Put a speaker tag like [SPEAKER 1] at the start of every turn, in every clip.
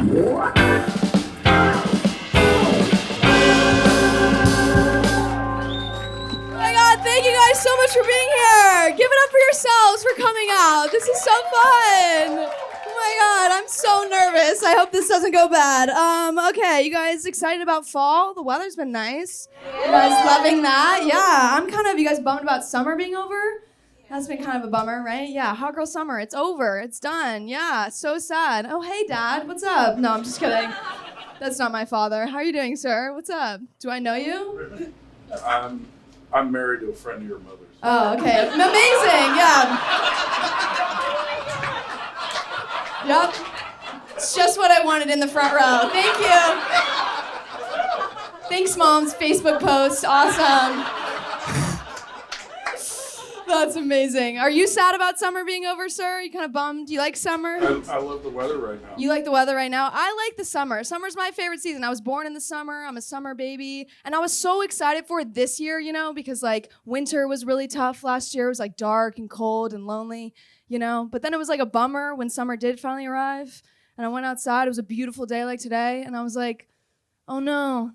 [SPEAKER 1] Thank you guys so much for being here. Give it up for yourselves for coming out. This is so fun. Oh my God, I'm so nervous. I hope this doesn't go bad. Okay, you guys excited about fall? The weather's been nice. You guys loving that? Yeah, you guys bummed about summer being over? That's been kind of a bummer, right? Yeah, hot girl summer, it's over, it's done. Yeah, so sad. Oh, hey Dad, what's up? No, I'm just kidding. That's not my father. How are you doing, sir? What's up? Do I know you?
[SPEAKER 2] I'm married to a friend of your mother's.
[SPEAKER 1] Oh, okay. Amazing, yeah. Yep. It's just what I wanted in the front row. Thank you. Thanks, Mom's Facebook post. Awesome. That's amazing. Are you sad about summer being over, sir? You kind of bummed? You like summer?
[SPEAKER 2] I love the weather right now.
[SPEAKER 1] You like the weather right now? I like the summer. Summer's my favorite season. I was born in the summer. I'm a summer baby. And I was so excited for it this year, because winter was really tough last year. It was dark and cold and lonely, But then it was a bummer when summer did finally arrive. And I went outside. It was a beautiful day like today. And I was like, oh no,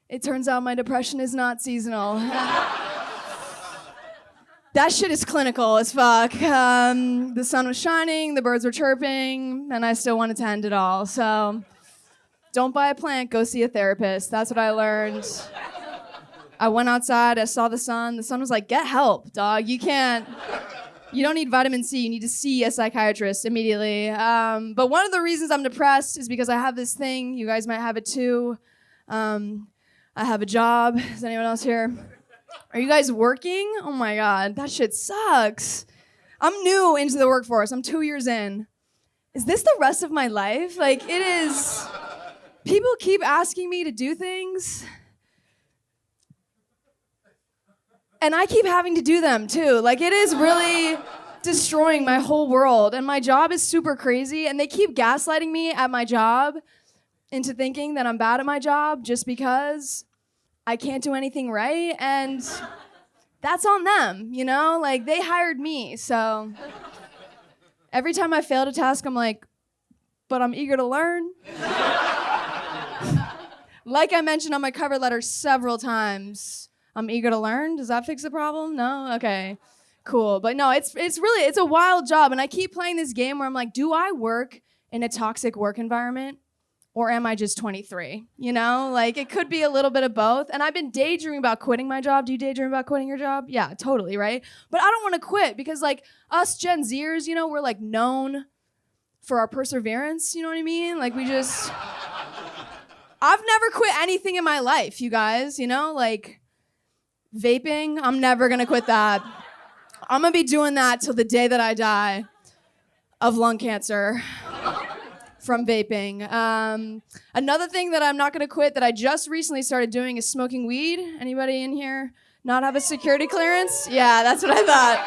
[SPEAKER 1] it turns out my depression is not seasonal. That shit is clinical as fuck. The sun was shining, the birds were chirping, and I still wanted to end it all. So don't buy a plant, go see a therapist. That's what I learned. I went outside, I saw the sun. The sun was like, get help, dog. You don't need vitamin C. You need to see a psychiatrist immediately. But one of the reasons I'm depressed is because I have this thing. You guys might have it too. I have a job. Is anyone else here? Are you guys working? Oh my God, that shit sucks. I'm new into the workforce. I'm 2 years in. Is this the rest of my life? It is. People keep asking me to do things. And I keep having to do them too. It is really destroying my whole world. And my job is super crazy. And they keep gaslighting me at my job into thinking that I'm bad at my job just because I can't do anything right, and that's on them, they hired me, so every time I failed a task, I'm like, but I'm eager to learn. Like I mentioned on my cover letter several times, I'm eager to learn. Does that fix the problem? No? Okay, cool. But no, it's a wild job, and I keep playing this game where I'm like, do I work in a toxic work environment? Or am I just 23? It could be a little bit of both. And I've been daydreaming about quitting my job. Do you daydream about quitting your job? Yeah, totally, right? But I don't want to quit because us Gen Zers, we're known for our perseverance. You know what I mean? I've never quit anything in my life, you guys, vaping, I'm never gonna quit that. I'm gonna be doing that till the day that I die of lung cancer. From vaping. Another thing that I'm not gonna quit that I just recently started doing is smoking weed. Anybody in here not have a security clearance? Yeah, that's what I thought.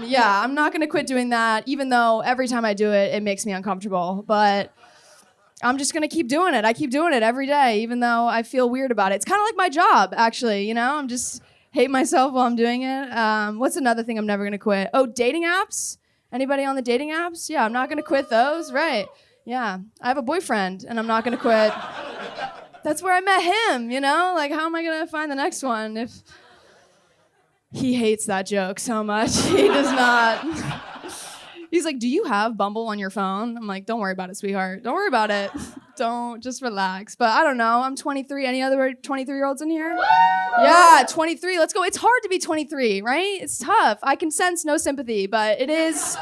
[SPEAKER 1] Yeah, I'm not gonna quit doing that, even though every time I do it, it makes me uncomfortable. But I'm just gonna keep doing it. I keep doing it every day, even though I feel weird about it. It's kind of like my job, actually, I'm just hate myself while I'm doing it. What's another thing I'm never gonna quit? Oh, dating apps? Anybody on the dating apps? Yeah, I'm not gonna quit those, right. Yeah, I have a boyfriend, and I'm not gonna quit. That's where I met him, how am I gonna find the next one if he hates that joke so much? He does not. He's like, do you have Bumble on your phone? I'm like, don't worry about it, sweetheart. Don't worry about it. Just relax. But I don't know, I'm 23. Any other 23-year-olds in here? Yeah, 23, let's go. It's hard to be 23, right? It's tough. I can sense no sympathy, but it is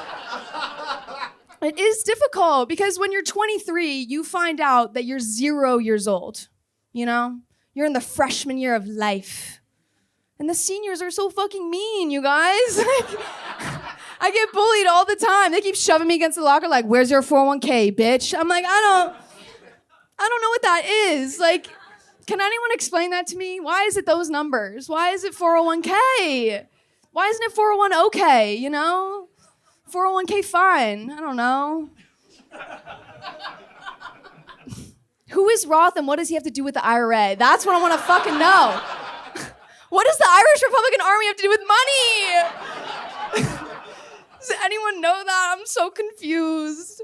[SPEAKER 1] difficult because when you're 23, you find out that you're 0 years old, You're in the freshman year of life. And the seniors are so fucking mean, you guys. I get bullied all the time. They keep shoving me against the locker like, where's your 401k, bitch? I'm like, I don't know what that is. Can anyone explain that to me? Why is it those numbers? Why is it 401k? Why isn't it 401 okay, 401k fine. I don't know. Who is Roth and what does he have to do with the IRA? That's what I want to fucking know. What does the Irish Republican Army have to do with money? Does anyone know that? I'm so confused.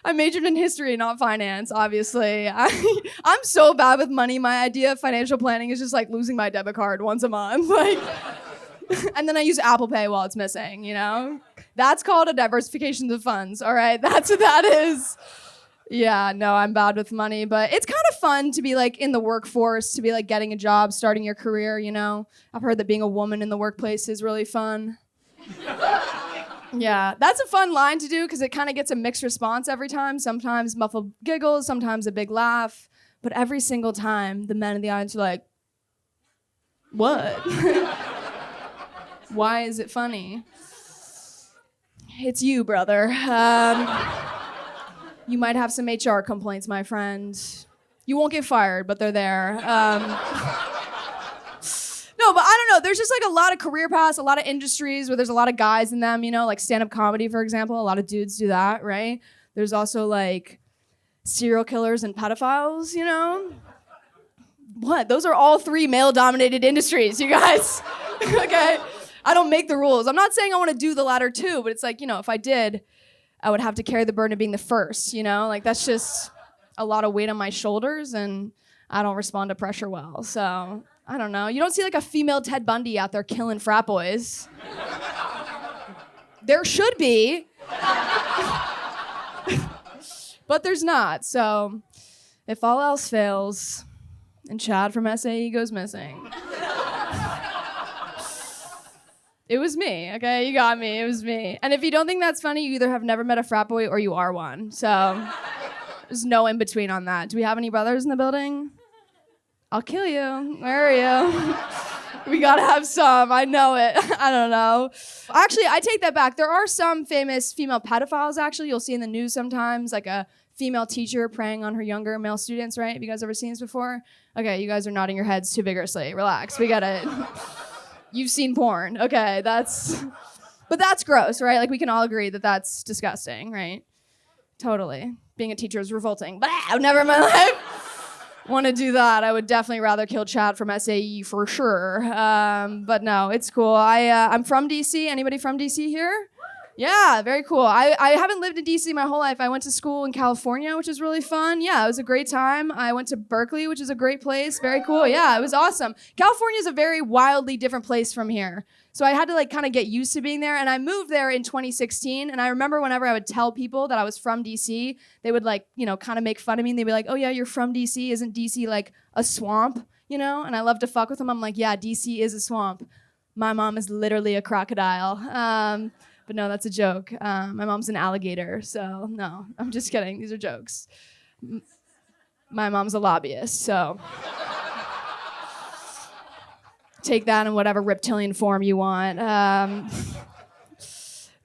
[SPEAKER 1] I majored in history, not finance, obviously. I'm so bad with money. My idea of financial planning is just like losing my debit card once a month. Like, and then I use Apple Pay while it's missing, you know? That's called a diversification of funds, all right? That's what that is. Yeah, no, I'm bad with money, but it's kind of fun to be like in the workforce, to be like getting a job, starting your career, you know? I've heard that being a woman in the workplace is really fun. Yeah, that's a fun line to do because it kind of gets a mixed response every time. Sometimes muffled giggles, sometimes a big laugh, but every single time the men in the audience are like, what? Why is it funny? It's you, brother. You might have some HR complaints, my friend. You won't get fired, but they're there. No, but I don't know. There's just like a lot of career paths, a lot of industries where there's a lot of guys in them, you know, like stand-up comedy, for example. A lot of dudes do that, right? There's also like serial killers and pedophiles, you know? What? Those are all 3 male-dominated industries, you guys. Okay? I don't make the rules. I'm not saying I want to do the latter too, but it's like, you know, if I did, I would have to carry the burden of being the first, you know? Like that's just a lot of weight on my shoulders and I don't respond to pressure well. So, I don't know. You don't see like a female Ted Bundy out there killing frat boys. There should be. But there's not. So, if all else fails and Chad from SAE goes missing. It was me, okay? You got me. It was me. And if you don't think that's funny, you either have never met a frat boy or you are one. So there's no in between on that. Do we have any brothers in the building? I'll kill you. Where are you? We gotta have some. I know it. I don't know. Actually, I take that back. There are some famous female pedophiles, actually. You'll see in the news sometimes, like a female teacher preying on her younger male students, right? Have you guys ever seen this before? Okay, you guys are nodding your heads too vigorously. Relax. We got it. You've seen porn. Okay, but that's gross, right? Like we can all agree that that's disgusting, right? Totally. Being a teacher is revolting. But I've never in my life want to do that. I would definitely rather kill Chad from SAE for sure. But no, it's cool. I'm from DC. Anybody from DC here? Yeah, very cool. I haven't lived in DC my whole life. I went to school in California, which is really fun. Yeah, it was a great time. I went to Berkeley, which is a great place. Very cool. Yeah, it was awesome. California is a very wildly different place from here. So I had to like kind of get used to being there. And I moved there in 2016. And I remember whenever I would tell people that I was from DC, they would like, you know, kind of make fun of me. And they'd be like, oh yeah, you're from DC. Isn't DC like a swamp? You know? And I love to fuck with them. I'm like, yeah, DC is a swamp. My mom is literally a crocodile. But no, that's a joke. My mom's an alligator, so no, I'm just kidding. These are jokes. My mom's a lobbyist, so take that in whatever reptilian form you want.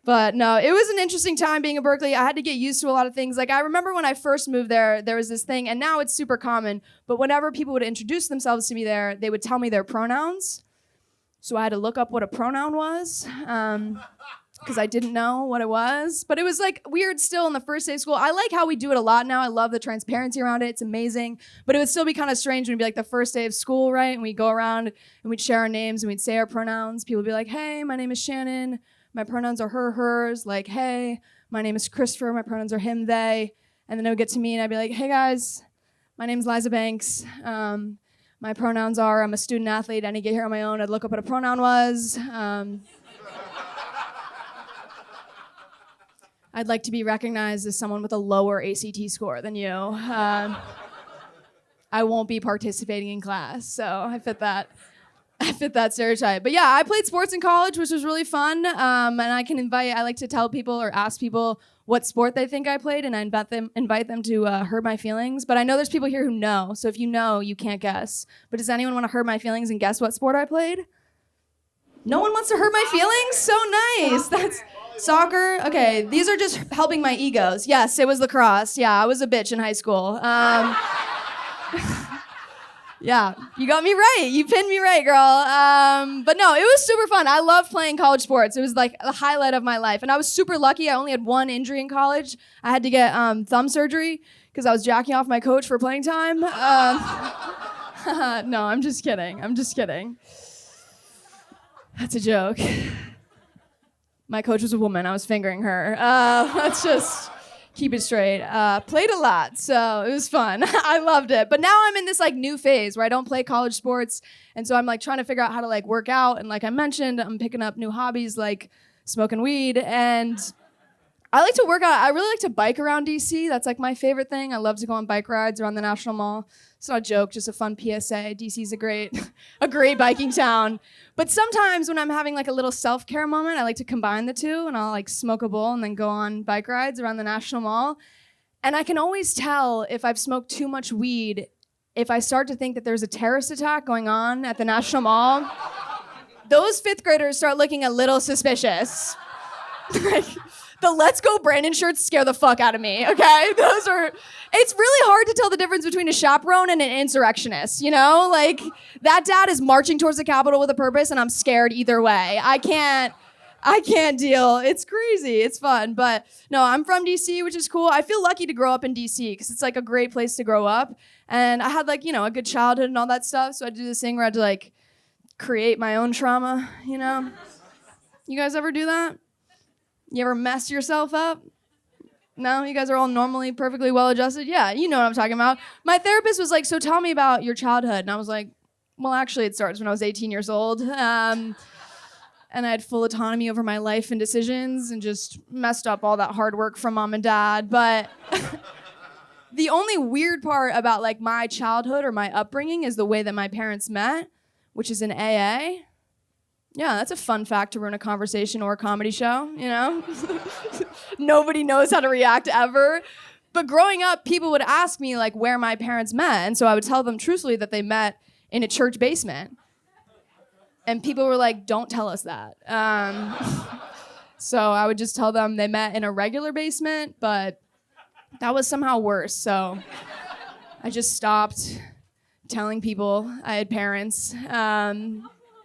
[SPEAKER 1] But no, it was an interesting time being in Berkeley. I had to get used to a lot of things. Like I remember when I first moved there was this thing, and now it's super common, but whenever people would introduce themselves to me there, they would tell me their pronouns. So I had to look up what a pronoun was. Because I didn't know what it was. But it was like weird still in the first day of school. I like how we do it a lot now. I love the transparency around it. It's amazing. But it would still be kind of strange when it'd be like the first day of school, right? And we'd go around and we'd share our names and we'd say our pronouns. People would be like, hey, my name is Shannon. My pronouns are her, hers. Like, hey, my name is Christopher. My pronouns are him, they. And then it would get to me and I'd be like, hey guys, my name's LizaBanks. My pronouns are, I'm a student athlete. I didn't get here on my own. I'd look up what a pronoun was. I'd like to be recognized as someone with a lower ACT score than you. I won't be participating in class, so I fit that stereotype. But yeah, I played sports in college, which was really fun. And I like to tell people or ask people what sport they think I played, and I invite them to hurt my feelings. But I know there's people here who know, so if you know, you can't guess. But does anyone want to hurt my feelings and guess what sport I played? No one wants to hurt my feelings? So nice. That's soccer. Okay, these are just helping my egos. Yes, it was lacrosse. Yeah, I was a bitch in high school. Yeah, you got me right. You pinned me right, girl. But no, it was super fun. I loved playing college sports. It was like the highlight of my life. And I was super lucky. I only had one injury in college. I had to get thumb surgery because I was jacking off my coach for playing time. No, I'm just kidding. That's a joke. My coach was a woman. I was fingering her. That's just Keep it straight. Played a lot, so it was fun. I loved it. But now I'm in this like new phase where I don't play college sports, and so I'm like trying to figure out how to like work out. And like I mentioned, I'm picking up new hobbies like smoking weed, and I like to work out. I really like to bike around DC. That's like my favorite thing. I love to go on bike rides around the National Mall. It's not a joke, just a fun PSA. DC's a great biking town. But sometimes when I'm having like a little self-care moment, I like to combine the two, and I'll like smoke a bowl and then go on bike rides around the National Mall. And I can always tell if I've smoked too much weed if I start to think that there's a terrorist attack going on at the National Mall. Those fifth graders start looking a little suspicious. Like, the Let's Go Brandon shirts scare the fuck out of me, okay? It's really hard to tell the difference between a chaperone and an insurrectionist, you know? Like, that dad is marching towards the Capitol with a purpose, and I'm scared either way. I can't deal. It's crazy. It's fun. But no, I'm from DC, which is cool. I feel lucky to grow up in DC because it's like a great place to grow up. And I had like, you know, a good childhood and all that stuff. So I do this thing where I had to like create my own trauma, you know? You guys ever do that? You ever mess yourself up? No? You guys are all normally perfectly well-adjusted? Yeah, you know what I'm talking about. My therapist was like, so tell me about your childhood. And I was like, well, actually, it starts when I was 18 years old. And I had full autonomy over my life and decisions and just messed up all that hard work from mom and dad. But the only weird part about like my childhood or my upbringing is the way that my parents met, which is in AA. Yeah, that's a fun fact to ruin a conversation or a comedy show, you know? Nobody knows how to react ever. But growing up, people would ask me like where my parents met. And so I would tell them truthfully that they met in a church basement. And people were like, don't tell us that. So I would just tell them they met in a regular basement, but that was somehow worse. So I just stopped telling people I had parents.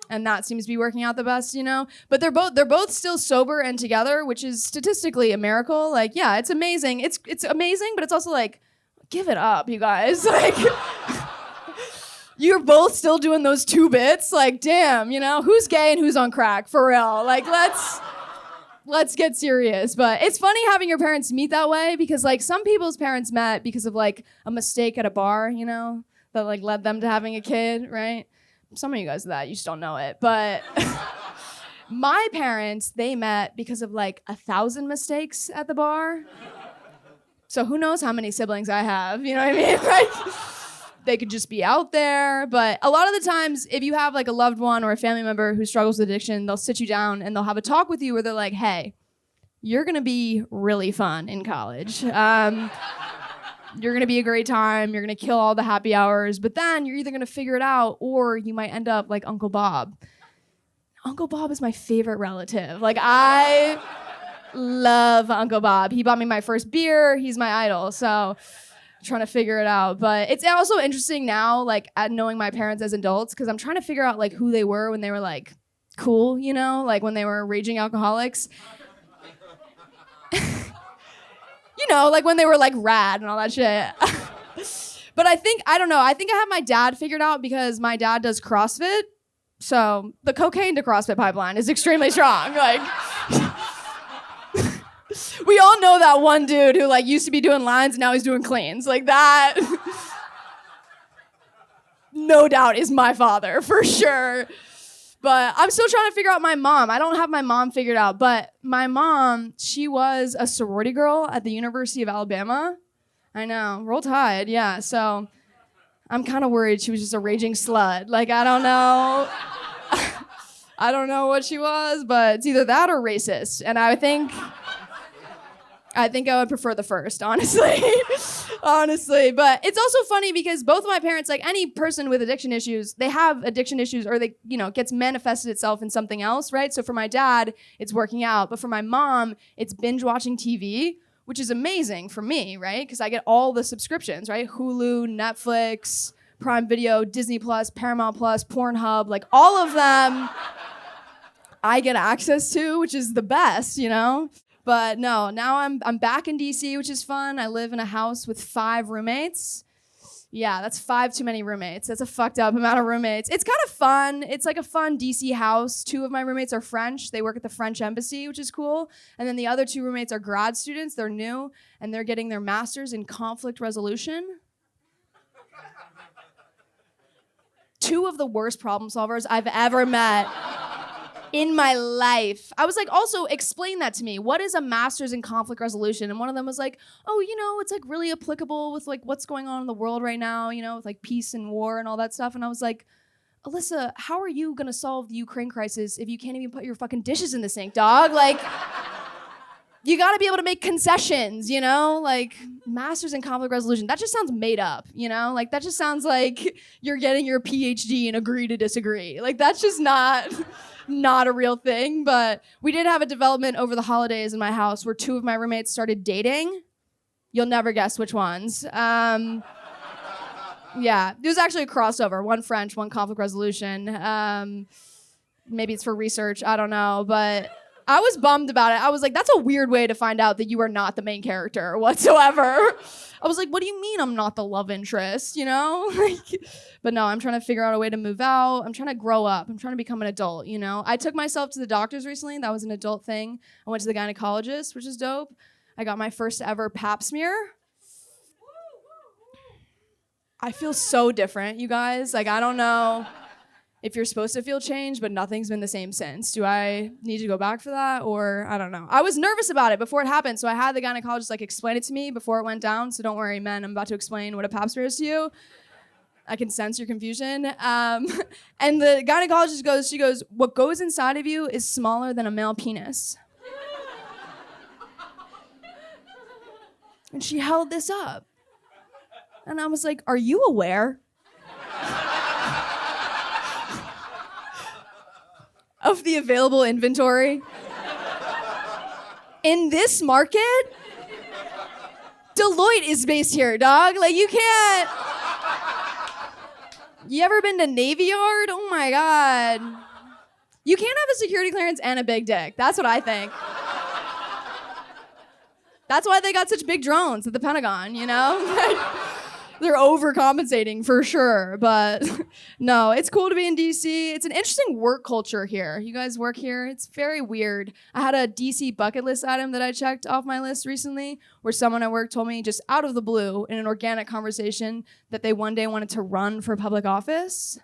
[SPEAKER 1] And that seems to be working out the best, you know? But they're both still sober and together, which is statistically a miracle. Like, yeah, it's amazing. It's amazing, but it's also like, give it up, you guys. Like, you're both still doing those 2 bits. Like, damn, you know? Who's gay and who's on crack? For real. Like, let's get serious. But it's funny having your parents meet that way because, like, some people's parents met because of, like, a mistake at a bar, you know? That, like, led them to having a kid, right? Some of you guys do that, you just don't know it. But my parents, they met because of like 1,000 mistakes at the bar. So who knows how many siblings I have, you know what I mean? Like, they could just be out there. But a lot of the times, if you have like a loved one or a family member who struggles with addiction, they'll sit you down and they'll have a talk with you where they're like, hey, you're gonna be really fun in college. You're gonna be a great time, you're gonna kill all the happy hours, but then you're either gonna figure it out or you might end up like Uncle Bob. Uncle Bob is my favorite relative. Like, I love Uncle Bob. He bought me my first beer, he's my idol, so I'm trying to figure it out. But it's also interesting now, like, at knowing my parents as adults, because I'm trying to figure out like who they were when they were like cool, you know, like when they were raging alcoholics. You know, like when they were like rad and all that shit. But I don't know, I think I have my dad figured out because my dad does CrossFit. So the cocaine to CrossFit pipeline is extremely strong. Like, we all know that one dude who like used to be doing lines and now he's doing cleans. Like that, no doubt is my father for sure. But I'm still trying to figure out my mom. I don't have my mom figured out, but my mom, she was a sorority girl at the University of Alabama. I know, Roll Tide, yeah. So I'm kind of worried she was just a raging slut. Like, I don't know. I don't know what she was, but it's either that or racist. And I think I would prefer the first, honestly. Honestly. But it's also funny because both of my parents, like any person with addiction issues, they have addiction issues or they, you know, it gets manifested itself in something else, right? So for my dad, it's working out. But for my mom, it's binge watching TV, which is amazing for me, right? Because I get all the subscriptions, right? Hulu, Netflix, Prime Video, Disney Plus, Paramount Plus, Pornhub, like all of them I get access to, which is the best, you know? But no, now I'm back in DC, which is fun. I live in a house with 5 roommates. Yeah, that's 5 too many roommates. That's a fucked up amount of roommates. It's kind of fun. It's like a fun DC house. 2 of my roommates are French. They work at the French embassy, which is cool. And then the other 2 roommates are grad students. They're new, and they're getting their master's in conflict resolution. 2 of the worst problem solvers I've ever met in my life. I was like, also explain that to me. What is a master's in conflict resolution? And one of them was like, oh, it's like really applicable with like what's going on in the world right now, with like peace and war and all that stuff. And I was like, Alyssa, how are you gonna solve the Ukraine crisis if you can't even put your fucking dishes in the sink, dog? Like, you gotta be able to make concessions, like master's in conflict resolution. That just sounds made up, like that just sounds like you're getting your PhD in agree to disagree. Like that's just not a real thing. But we did have a development over the holidays in my house where 2 of my roommates started dating. You'll never guess which ones. Yeah, it was actually a crossover. 1 French, 1 conflict resolution. Maybe it's for research, I don't know, but I was bummed about it. I was like, that's a weird way to find out that you are not the main character whatsoever. I was like, what do you mean I'm not the love interest, But no, I'm trying to figure out a way to move out. I'm trying to grow up. I'm trying to become an adult, I took myself to the doctors recently. That was an adult thing. I went to the gynecologist, which is dope. I got my first ever pap smear. I feel so different, you guys. Like, I don't know if you're supposed to feel change, but nothing's been the same since. Do I need to go back for that? Or I don't know. I was nervous about it before it happened, so I had the gynecologist explain it to me before it went down. So don't worry, men, I'm about to explain what a pap smear is to you. I can sense your confusion. And the gynecologist she goes, what goes inside of you is smaller than a male penis. And she held this up. And I was like, are you aware of the available inventory in this market? Deloitte is based here, dog. Like, you can't. You ever been to Navy Yard? Oh my God. You can't have a security clearance and a big dick. That's what I think. That's why they got such big drones at the Pentagon, They're overcompensating for sure, but no, it's cool to be in DC. It's an interesting work culture here. You guys work here? It's very weird. I had a DC bucket list item that I checked off my list recently where someone at work told me just out of the blue in an organic conversation that they one day wanted to run for public office.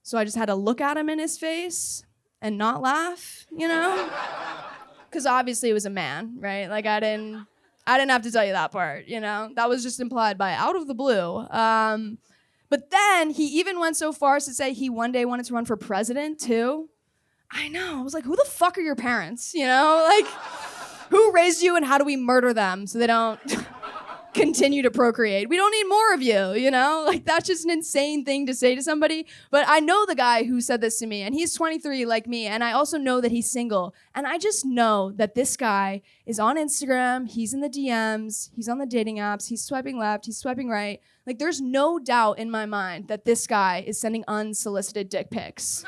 [SPEAKER 1] So I just had to look at him in his face and not laugh, Because obviously it was a man, right? Like I didn't have to tell you that part, That was just implied by out of the blue. But then he even went so far as to say he one day wanted to run for president too. I know. I was like, who the fuck are your parents? Like, who raised you and how do we murder them so they don't continue to procreate? We don't need more of you, Like, that's just an insane thing to say to somebody. But I know the guy who said this to me, and he's 23 like me, and I also know that he's single. And I just know that this guy is on Instagram, he's in the DMs, he's on the dating apps, he's swiping left, he's swiping right. Like, there's no doubt in my mind that this guy is sending unsolicited dick pics.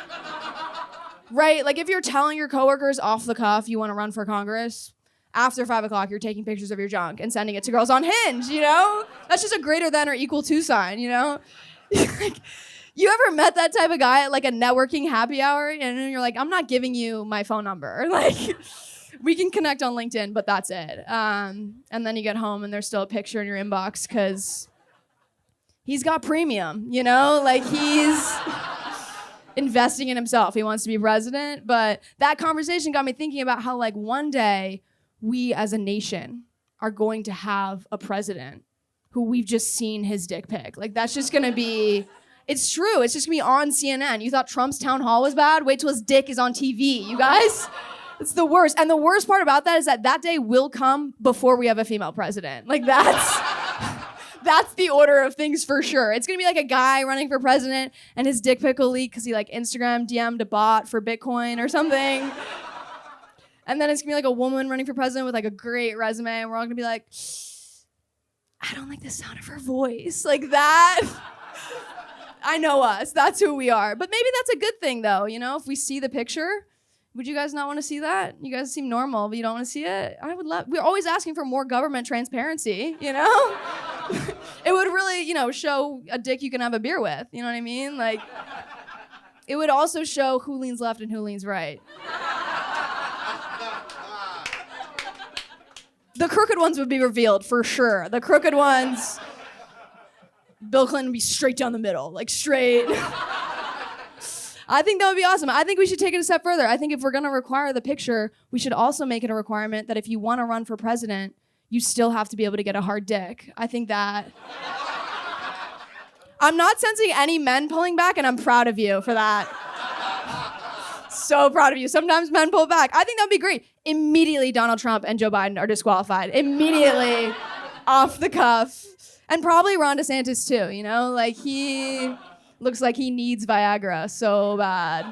[SPEAKER 1] Right? Like, if you're telling your coworkers off the cuff you want to run for Congress, after 5 o'clock, you're taking pictures of your junk and sending it to girls on Hinge, That's just a greater than or equal to sign, Like, you ever met that type of guy at like a networking happy hour and you're like, I'm not giving you my phone number. Like, we can connect on LinkedIn, but that's it. And then you get home and there's still a picture in your inbox because he's got premium, Like, he's investing in himself. He wants to be president. But that conversation got me thinking about how like one day we as a nation are going to have a president who we've just seen his dick pic. Like, that's just gonna be, it's true, it's just gonna be on CNN. You thought Trump's town hall was bad? Wait till his dick is on TV, you guys. It's the worst. And the worst part about that is that day will come before we have a female president. Like, that's the order of things for sure. It's gonna be like a guy running for president and his dick pic will leak because he like Instagram DM'd a bot for Bitcoin or something. And then it's gonna be like a woman running for president with like a great resume, and we're all gonna be like, I don't like the sound of her voice. Like that. I know us. That's who we are. But maybe that's a good thing though, if we see the picture. Would you guys not want to see that? You guys seem normal, but you don't want to see it? I would love, we're always asking for more government transparency, It would really really, show a dick you can have a beer with. You know what I mean? Like, it would also show who leans left and who leans right. The crooked ones would be revealed for sure. The crooked ones, Bill Clinton would be straight down the middle, like straight. I think that would be awesome. I think we should take it a step further. I think if we're going to require the picture, we should also make it a requirement that if you want to run for president, you still have to be able to get a hard dick. I think that. I'm not sensing any men pulling back, and I'm proud of you for that. So proud of you. Sometimes men pull back. I think that would be great. Immediately, Donald Trump and Joe Biden are disqualified. Immediately, off the cuff. And probably Ron DeSantis too, Like, he looks like he needs Viagra so bad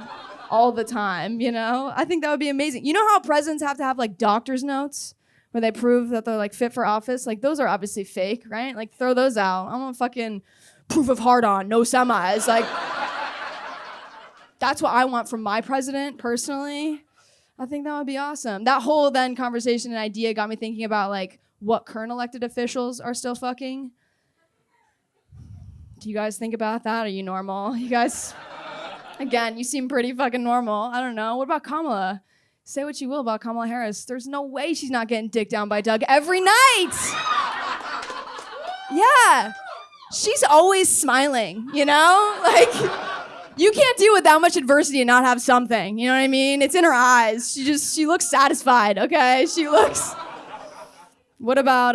[SPEAKER 1] all the time, I think that would be amazing. You know how presidents have to have, like, doctor's notes where they prove that they're, like, fit for office? Like, those are obviously fake, right? Like, throw those out. I want fucking proof of hard-on, no semis. Like, that's what I want from my president, personally. I think that would be awesome. That whole then conversation and idea got me thinking about, like, what current elected officials are still fucking. Do you guys think about that? Are you normal? You guys, again, you seem pretty fucking normal. I don't know. What about Kamala? Say what you will about Kamla Harris. There's no way she's not getting dicked down by Doug every night. Yeah. She's always smiling, Like, you can't deal with that much adversity and not have something. You know what I mean? It's in her eyes. She looks satisfied, okay? She looks. What about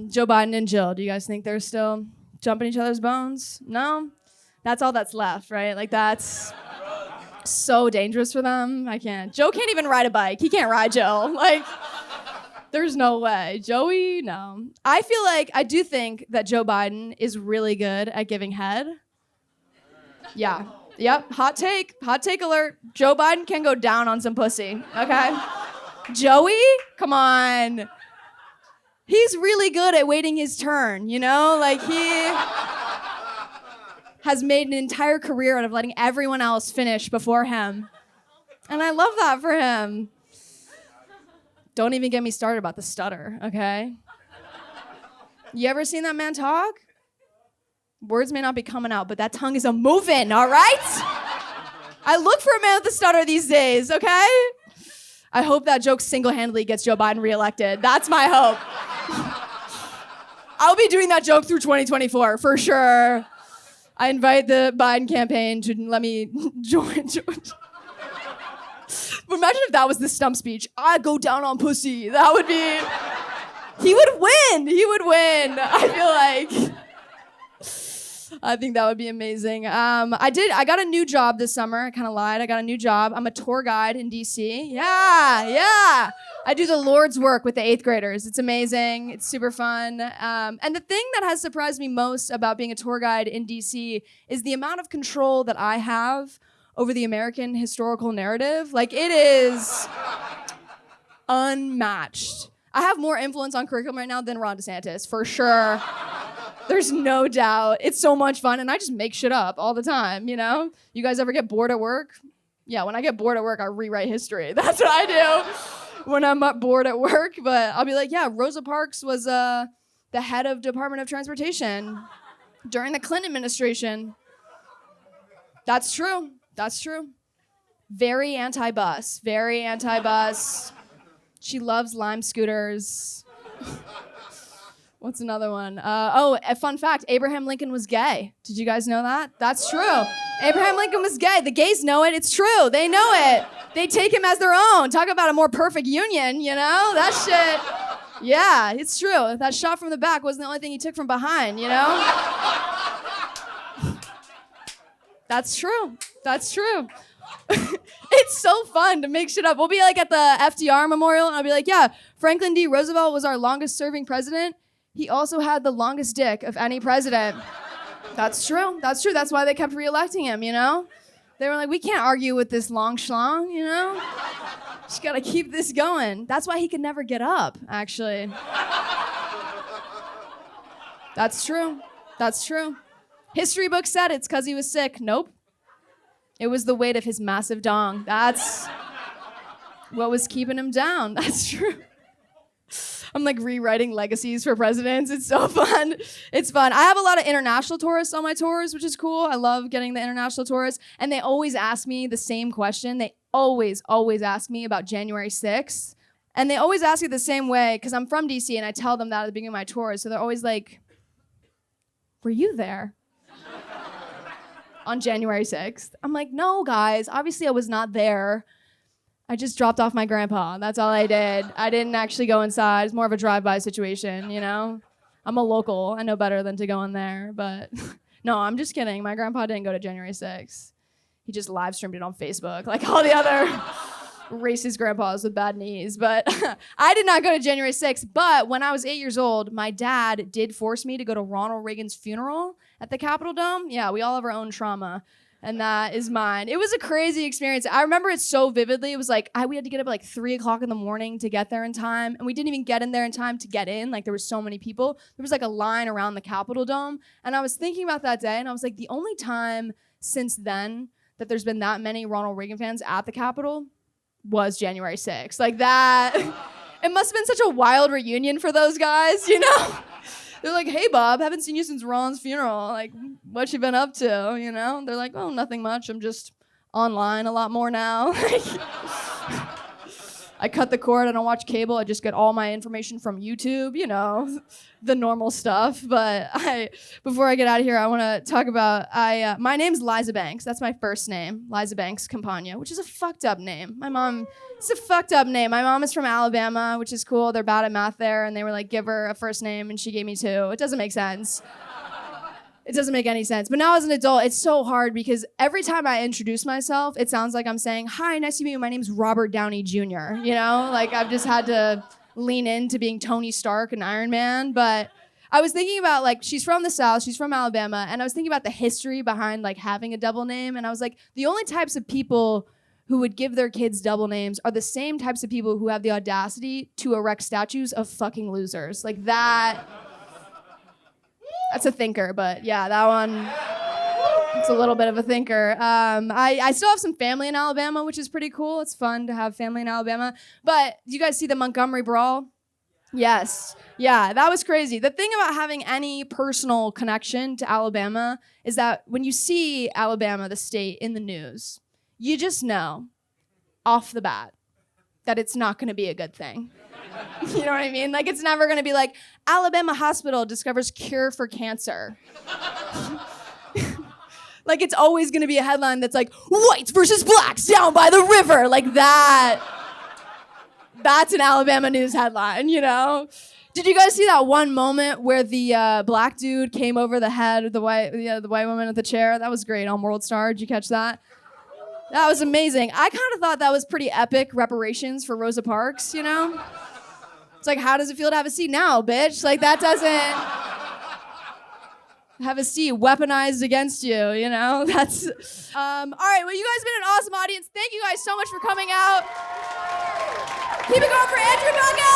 [SPEAKER 1] Joe Biden and Jill? Do you guys think they're still jumping each other's bones? No? That's all that's left, right? Like, that's so dangerous for them. I can't. Joe can't even ride a bike. He can't ride Jill. Like, there's no way. Joey, no. I do think that Joe Biden is really good at giving head. Yeah. Yep. Hot take alert. Joe Biden can go down on some pussy, okay? Joey? Come on. He's really good at waiting his turn, Like, he has made an entire career out of letting everyone else finish before him. And I love that for him. Don't even get me started about the stutter, okay? You ever seen that man talk? Words may not be coming out, but that tongue is a-moving, all right? I look for a man with a stutter these days, okay? I hope that joke single-handedly gets Joe Biden reelected. That's my hope. I'll be doing that joke through 2024, for sure. I invite the Biden campaign to let me join. But imagine if that was the stump speech. I go down on pussy. That would be... He would win. I feel like... I think that would be amazing. I got a new job this summer. I kind of lied. I got a new job. I'm a tour guide in DC. Yeah. I do the Lord's work with the 8th graders. It's amazing. It's super fun. And the thing that has surprised me most about being a tour guide in DC is the amount of control that I have over the American historical narrative. Like, it is unmatched. I have more influence on curriculum right now than Ron DeSantis, for sure. There's no doubt. It's so much fun, and I just make shit up all the time, You guys ever get bored at work? Yeah, when I get bored at work, I rewrite history. That's what I do when I'm bored at work. But I'll be like, yeah, Rosa Parks was the head of Department of Transportation during the Clinton administration. That's true. Very anti-bus. She loves Lime scooters. What's another one? A fun fact, Abraham Lincoln was gay. Did you guys know that? That's true. Abraham Lincoln was gay. The gays know it. It's true. They know it. They take him as their own. Talk about a more perfect union, That shit. Yeah, it's true. That shot from the back wasn't the only thing he took from behind, That's true. It's so fun to make shit up. We'll be like at the FDR Memorial, and I'll be like, yeah, Franklin D. Roosevelt was our longest serving president. He also had the longest dick of any president. That's true. That's why they kept reelecting him, They were like, we can't argue with this long schlong, Just gotta keep this going. That's why he could never get up, actually. That's true. History books said it's because he was sick. Nope. It was the weight of his massive dong. That's what was keeping him down. That's true. I'm like rewriting legacies for presidents. It's so fun. It's fun. I have a lot of international tourists on my tours, which is cool. I love getting the international tourists. And they always ask me the same question. They always ask me about January 6th. And they always ask it the same way because I'm from DC and I tell them that at the beginning of my tours. So they're always like, were you there on January 6th? I'm like, no, guys, obviously I was not there. I just dropped off my grandpa. That's all I did. I didn't actually go inside. It's more of a drive-by situation, you know? I'm a local. I know better than to go in there, but no, I'm just kidding. My grandpa didn't go to January 6th. He just live streamed it on Facebook like all the other racist grandpas with bad knees. But I did not go to January 6th. But when I was 8 years old, my dad did force me to go to Ronald Reagan's funeral at the Capitol Dome. Yeah, we all have our own trauma. And that is mine. It was a crazy experience. I remember it so vividly. It was like, we had to get up at like 3 o'clock in the morning to get there in time. And we didn't even get in there in time to get in. Like there were so many people. There was like a line around the Capitol Dome. And I was thinking about that day and I was like, the only time since then that there's been that many Ronald Reagan fans at the Capitol was January 6th. Like that, it must have been such a wild reunion for those guys, you know? They're like, hey, Bob, haven't seen you since Ron's funeral. Like, what you been up to, you know? They're like, oh, nothing much. I'm just online a lot more now. I cut the cord. I don't watch cable. I just get all my information from YouTube, you know, the normal stuff. But before I get out of here, I want to talk about, my name's LizaBanks. That's my first name, LizaBanks Campagna, which is a fucked up name. It's a fucked up name. My mom is from Alabama, which is cool. They're bad at math there. And they were like, give her a first name. And she gave me 2. It doesn't make sense. It doesn't make any sense. But now as an adult, it's so hard because every time I introduce myself, it sounds like I'm saying, hi, nice to meet you. My name's Robert Downey Jr., you know? Like I've just had to lean into being Tony Stark and Iron Man. But I was thinking about like, she's from the South, she's from Alabama. And I was thinking about the history behind like having a double name. And I was like, the only types of people who would give their kids double names are the same types of people who have the audacity to erect statues of fucking losers. Like that. That's a thinker, but yeah, that one, it's a little bit of a thinker. I still have some family in Alabama, which is pretty cool. It's fun to have family in Alabama. But do you guys see the Montgomery Brawl? Yes. Yeah, that was crazy. The thing about having any personal connection to Alabama is that when you see Alabama, the state, in the news, you just know off the bat that it's not going to be a good thing. You know what I mean? Like, it's never going to be like, Alabama hospital discovers cure for cancer. Like, it's always going to be a headline that's like, whites versus blacks down by the river. Like that. That's an Alabama news headline, you know? Did you guys see that one moment where the black dude came over the head of the white woman at the chair? That was great on World Star. Did you catch that? That was amazing. I kind of thought that was pretty epic reparations for Rosa Parks, you know? It's like, how does it feel to have a seat now, bitch? Like, that doesn't have a seat weaponized against you, you know? That's, all right, well, you guys have been an awesome audience. Thank you guys so much for coming out. Keep it going for Andrew Bucket!